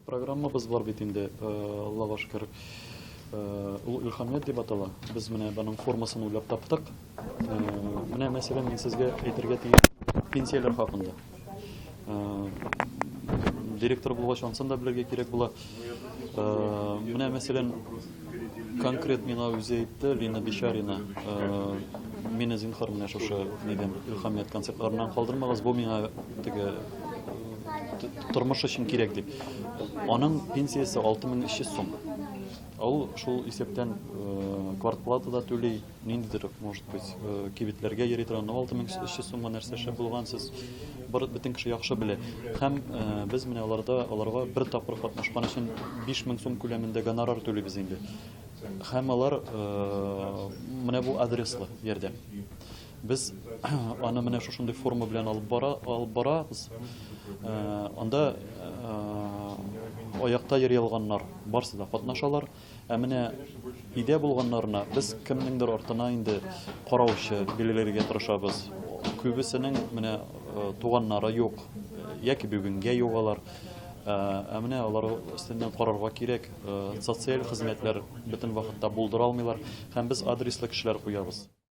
программабыз бар бит инде, Аллага шөкер. Ул илһамият дип атала. Без менә буның формасын уйлап таптык. Менә мәсәлән мин сезгә әйтергә тиеш пенсияләр хакында. Директор булгач ансын да белергә кирәк була. Менә мәсәлән конкрет миңа үзе әйтте, Лина Бишарина. Мине зинһар менә шушы нидән илһамият концертларыннан калдырмагыз, бу миңа теге тормыш өчен кирәк дип. Аның пенсиясе 6300 сум. Ул шул исәптән квартплата да түли, ниндидер, может быть, кибетләргә йөри торган 6300 сумга нәрсә шәп булгансыз, бөтен кеше яхшы белә. Һәм без менә аларга бер тапкыр катнашкан өчен 5000 сум күләмендә гонорар түлибез инде. Һәм алар менә бу адреслы ярдәм. Без аны менә шушындый форма белән алып барабыз. Анда аякта йөри алганнар барсы да катнашалар. Менә идә булганнарына без кемнеңдер артына инде караучы билгеләргә тырышабыз. Күбесенең менә туганнары юк, яки бүгенгә югалар. Менә алар өстеннән карарга кирәк. Социаль хезмәтләр бөтен вакытта булдыра алмыйлар. Һәм без адреслы кешеләр куябыз.